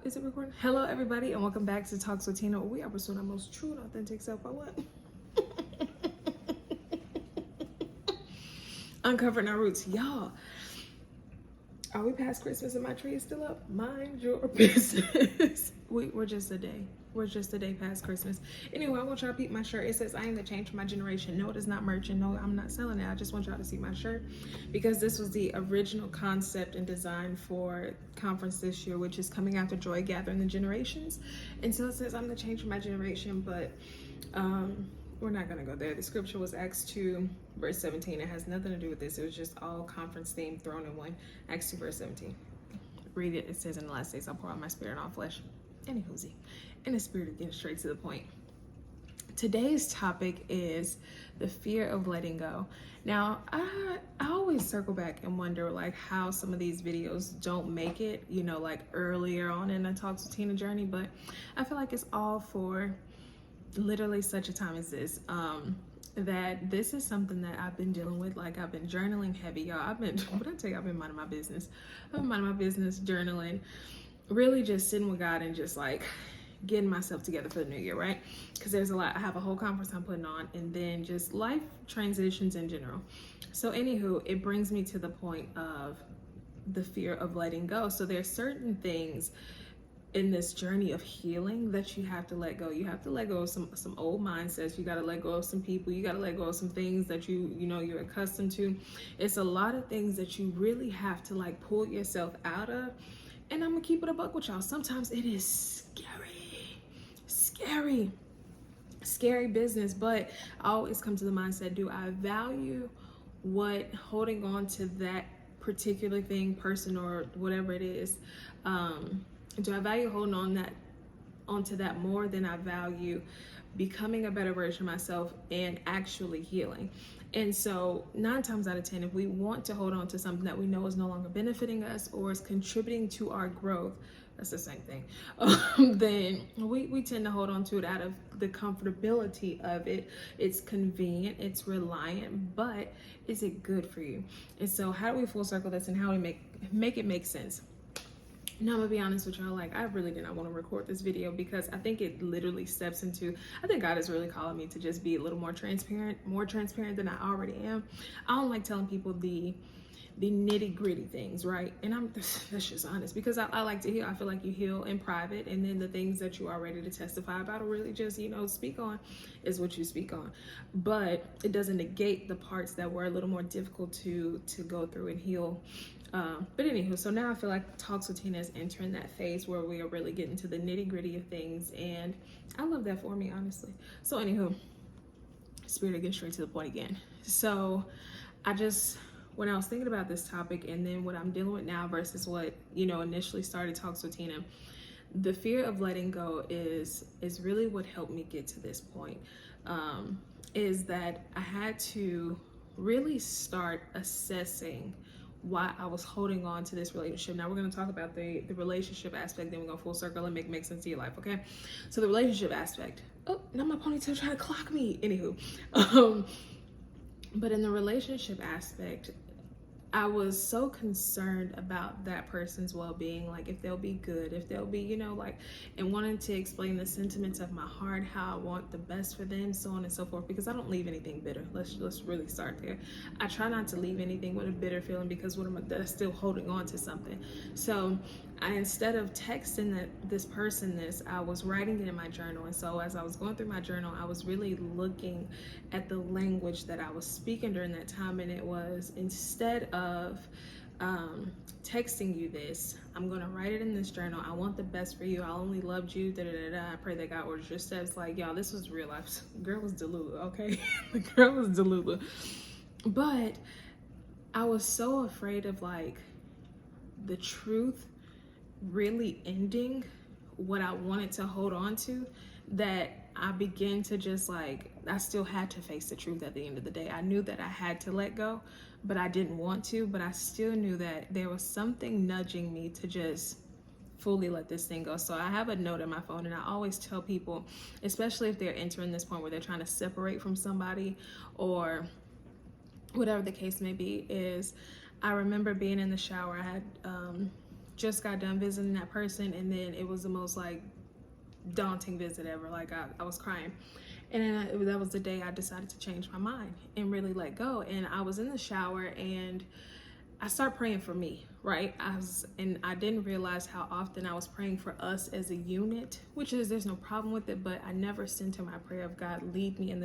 Is it recording? Hello, everybody, and welcome back to Talks with Tina. We are pursuing our most true and authentic self by what? Uncovering our roots. Y'all, are we past Christmas and my tree is still up? Mind your business. We're just a day. We're just a day past Christmas. Anyway, I want y'all to peep my shirt. It says, I am the change for my generation. No, it is not merch, and no, I'm not selling it. I just want y'all to see my shirt because this was the original concept and design for conference this year, which is coming after Joy Gathering the Generations. And so it says, I'm the change for my generation, but we're not going to go there. The scripture was Acts 2, verse 17. It has nothing to do with this. It was just all conference theme thrown in one. Acts 2, verse 17. Read it. It says, in the last days, I'll pour out my spirit on all flesh. Anywhoozy. In the spirit of getting straight to the point. Today's topic is the fear of letting go. Now, I always circle back and wonder like how some of these videos don't make it, you know, like earlier on in the Talks with Tina journey, but I feel like it's all for literally such a time as this. That this is something that I've been dealing with. Like, I've been journaling heavy, y'all. I've been minding my business. I've been minding my business, journaling, really just sitting with God and just like getting myself together for the new year, right? Because there's a lot. I have a whole conference I'm putting on, and then just life transitions in general. So anywho, it brings me to the point of the fear of letting go. So there's certain things in this journey of healing that you have to let go. You have to let go of some old mindsets. You got to let go of some people. You got to let go of some things that you're accustomed to. It's a lot of things that you really have to like pull yourself out of. And I'm gonna keep it a buck with y'all. Sometimes it is scary business, but I always come to the mindset, do I value what holding on to that particular thing, person, or whatever it is, do I value holding onto that more than I value becoming a better version of myself and actually healing? And so 9 times out of 10, if we want to hold on to something that we know is no longer benefiting us or is contributing to our growth, that's the same thing, then we tend to hold on to it out of the comfortability of it. It's convenient, it's reliant, but is it good for you? And so how do we full circle this and how do we make it make sense? Now, I'm gonna be honest with y'all, like I really did not want to record this video because I think it literally steps into, I think God is really calling me to just be a little more transparent than I already am. I don't like telling people the nitty gritty things, right? And that's just honest because I like to heal. I feel like you heal in private, and then the things that you are ready to testify about or really just, speak on is what you speak on. But it doesn't negate the parts that were a little more difficult to go through and heal. But anywho, so now I feel like Talks with Tina is entering that phase where we are really getting to the nitty gritty of things, and I love that for me, honestly. So anywho, spirit of getting straight to the point again. So when I was thinking about this topic and then what I'm dealing with now versus what, initially started Talks with Tina, the fear of letting go is really what helped me get to this point, is that I had to really start assessing why I was holding on to this relationship. Now we're going to talk about the relationship aspect, then we're going to full circle and make sense to your life, okay? So the relationship aspect. Oh, now my ponytail trying to clock me. Anywho. But in the relationship aspect, I was so concerned about that person's well-being, like if they'll be good, if they'll be, and wanting to explain the sentiments of my heart, how I want the best for them, so on and so forth, because I don't leave anything bitter. Let's really start there. I try not to leave anything with a bitter feeling because that's still holding on to something. So instead of texting this person this, I was writing it in my journal. And so as I was going through my journal, I was really looking at the language that I was speaking during that time. And it was, instead of texting you this, I'm going to write it in this journal. I want the best for you. I only loved you. I pray that God orders your steps. Like, y'all, this was real life. Girl was Delulu, okay? The girl was Delulu. But I was so afraid of like the truth really ending what I wanted to hold on to, that I began to just like, I still had to face the truth at the end of the day. I knew that I had to let go, but I didn't want to, but I still knew that there was something nudging me to just fully let this thing go. So I have a note on my phone, and I always tell people, especially if they're entering this point where they're trying to separate from somebody or whatever the case may be, is I remember being in the shower. I had just got done visiting that person, and then it was the most like daunting visit ever. Like I was crying. And then that was the day I decided to change my mind and really let go. And I was in the shower and I started praying for me, right? And I didn't realize how often I was praying for us as a unit, which is, there's no problem with it, but I never centered my prayer of, God, lead me in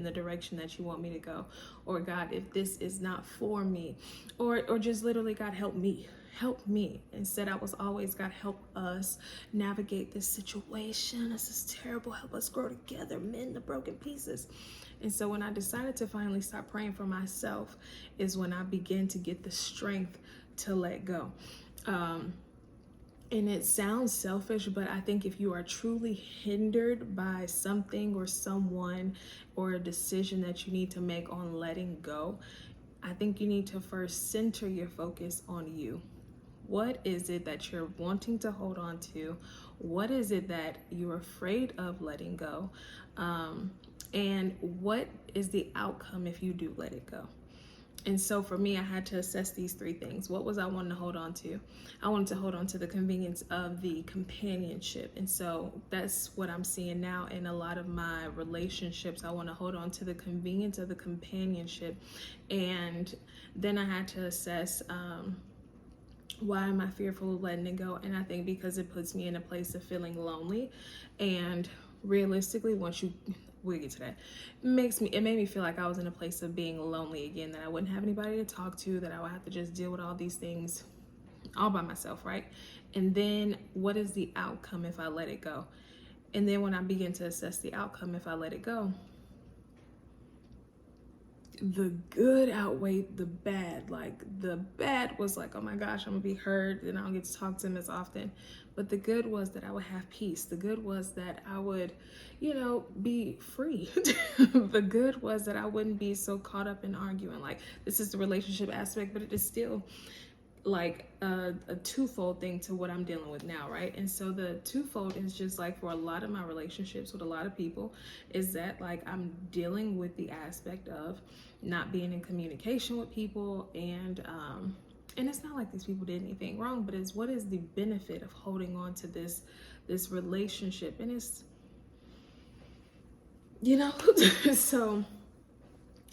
the direction that you want me to go, or God, if this is not for me, or just literally, God, help me. Help me. Instead, I was always, God, help us navigate this situation. This is terrible. Help us grow together, mend the broken pieces. And so when I decided to finally start praying for myself is when I began to get the strength to let go. And it sounds selfish, but I think if you are truly hindered by something or someone or a decision that you need to make on letting go, I think you need to first center your focus on you. What is it that you're wanting to hold on to? What is it that you're afraid of letting go? And what is the outcome if you do let it go? And so for me, I had to assess these three things. What was I wanting to hold on to? I wanted to hold on to the convenience of the companionship. And so that's what I'm seeing now in a lot of my relationships. I want to hold on to the convenience of the companionship. And then I had to assess, why am I fearful of letting it go? And I think because it puts me in a place of feeling lonely. And realistically, we'll get to that, it made me feel like I was in a place of being lonely again, that I wouldn't have anybody to talk to, that I would have to just deal with all these things all by myself, right? And then what is the outcome if I let it go? And then when I begin to assess the outcome if I let it go, the good outweighed the bad. Like the bad was like, oh my gosh, I'm gonna be hurt and I don't get to talk to him as often. But the good was that I would have peace. The good was that I would, be free. The good was that I wouldn't be so caught up in arguing. Like, this is the relationship aspect, but it is still like a twofold thing to what I'm dealing with now, right? And so the twofold is just like, for a lot of my relationships with a lot of people, is that like I'm dealing with the aspect of not being in communication with people, and it's not like these people did anything wrong, but it's, what is the benefit of holding on to this relationship? And it's, so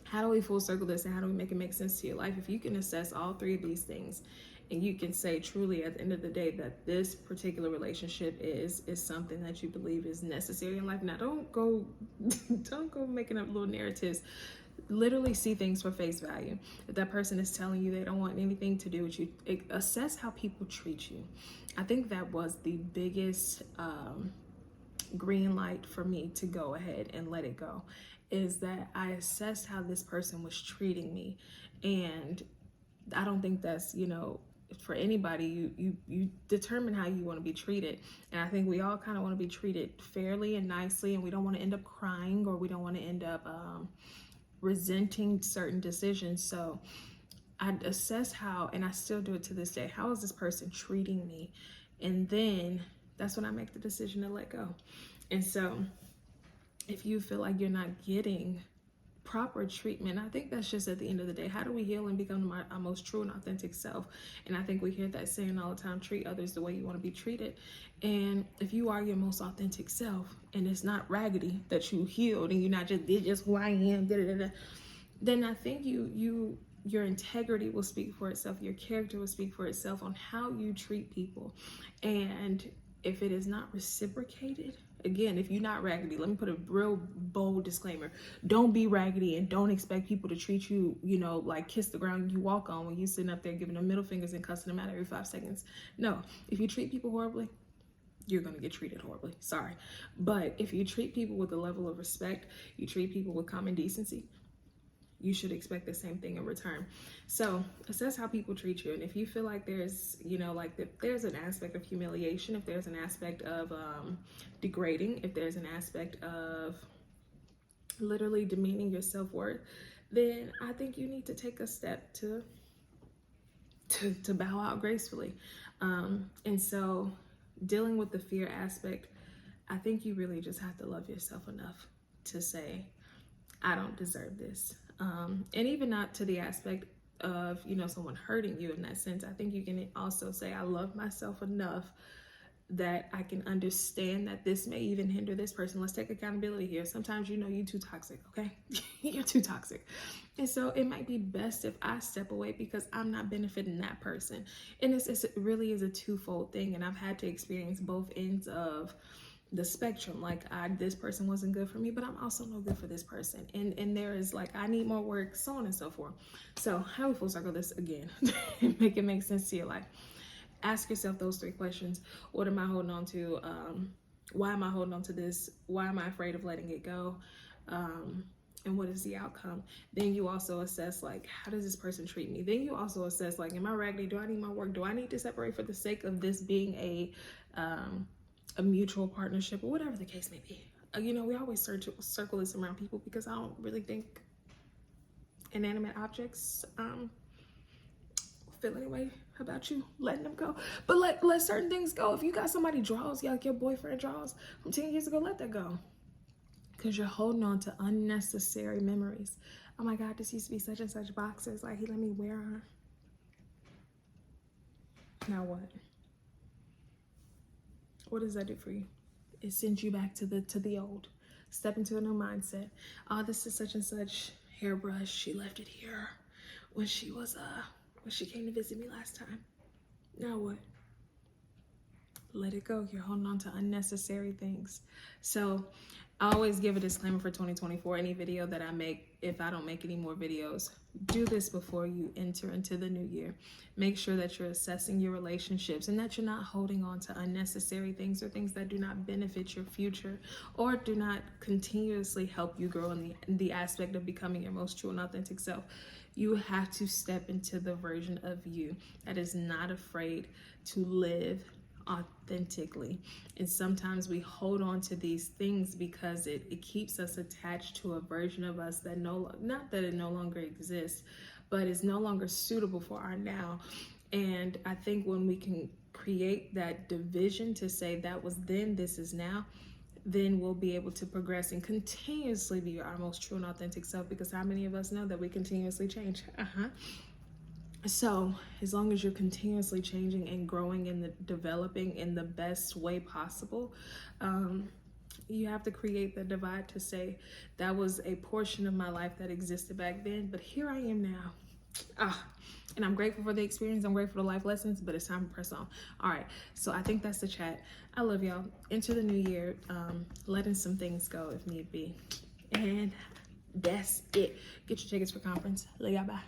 how do we full circle this, and how do we make it make sense to your life? If you can assess all three of these things, and you can say truly at the end of the day that this particular relationship is something that you believe is necessary in life. Now, don't go making up little narratives. Literally see things for face value. If that person is telling you they don't want anything to do with you, assess how people treat you. I think that was the biggest green light for me to go ahead and let it go, is that I assessed how this person was treating me. And I don't think that's, for anybody, you determine how you want to be treated. And I think we all kind of want to be treated fairly and nicely, and we don't want to end up crying, or we don't want to end up resenting certain decisions. So I assess how, and I still do it to this day, how is this person treating me? And then that's when I make the decision to let go. And so if you feel like you're not getting proper treatment, I think that's just at the end of the day, how do we heal and become our most true and authentic self? And I think we hear that saying all the time, treat others the way you want to be treated. And if you are your most authentic self, and it's not raggedy, that you healed, and you're not just, this is just who I am, then I think your integrity will speak for itself. Your character will speak for itself on how you treat people. And if it is not reciprocated, again, if you're not raggedy, let me put a real bold disclaimer. Don't be raggedy, and don't expect people to treat you, like kiss the ground you walk on when you're sitting up there giving them middle fingers and cussing them out every 5 seconds. No, if you treat people horribly, you're going to get treated horribly. Sorry. But if you treat people with a level of respect, you treat people with common decency, you should expect the same thing in return. So assess how people treat you. And if you feel like there's, there's an aspect of humiliation, if there's an aspect of degrading, if there's an aspect of literally demeaning your self-worth, then I think you need to take a step to bow out gracefully. And so dealing with the fear aspect, I think you really just have to love yourself enough to say, I don't deserve this. And even not to the aspect of, you know, someone hurting you in that sense. I think you can also say, I love myself enough that I can understand that this may even hinder this person. Let's take accountability here. Sometimes, you know, you're too toxic, okay? You're too toxic. And so it might be best if I step away because I'm not benefiting that person. And it really is a twofold thing. And I've had to experience both ends of the spectrum. Like, this person wasn't good for me, but I'm also no good for this person. And there is like, I need more work, so on and so forth. So how do we full circle this again? Make it make sense to your life. Ask yourself those 3 questions. What am I holding on to? Why am I holding on to this? Why am I afraid of letting it go? And what is the outcome? Then you also assess, like, how does this person treat me? Then you also assess, like, am I raggedy? Do I need my work? Do I need to separate for the sake of this being a mutual partnership, or whatever the case may be? You know, we always circle this around people because I don't really think inanimate objects feel anyway about you letting them go. But let certain things go. If you got somebody draws, like your boyfriend draws from 10 years ago, let that go. Because you're holding on to unnecessary memories. Oh my God, this used to be such and such boxes. Like, he let me wear her. Now what? What does that do for you? It sends you back to the old. Step into a new mindset. Oh, this is such and such hairbrush. She left it here when she came to visit me last time. Now what? Let it go. You're holding on to unnecessary things. So I always give a disclaimer for 2024. Any video that I make, if I don't make any more videos, do this before you enter into the new year. Make sure that you're assessing your relationships and that you're not holding on to unnecessary things or things that do not benefit your future or do not continuously help you grow in the aspect of becoming your most true and authentic self. You have to step into the version of you that is not afraid to live authentically. And sometimes we hold on to these things because it keeps us attached to a version of us that not that it no longer exists, but is no longer suitable for our now. And I think when we can create that division to say that was then, this is now, then we'll be able to progress and continuously be our most true and authentic self, because how many of us know that we continuously change? So as long as you're continuously changing and growing and developing in the best way possible, you have to create the divide to say that was a portion of my life that existed back then, but here I am now. And I'm grateful for the experience. I'm grateful for the life lessons, but it's time to press on. All right, so I think that's the chat. I love y'all. Into the new year, letting some things go if need be. And that's it. Get your tickets for conference. Love y'all. Bye.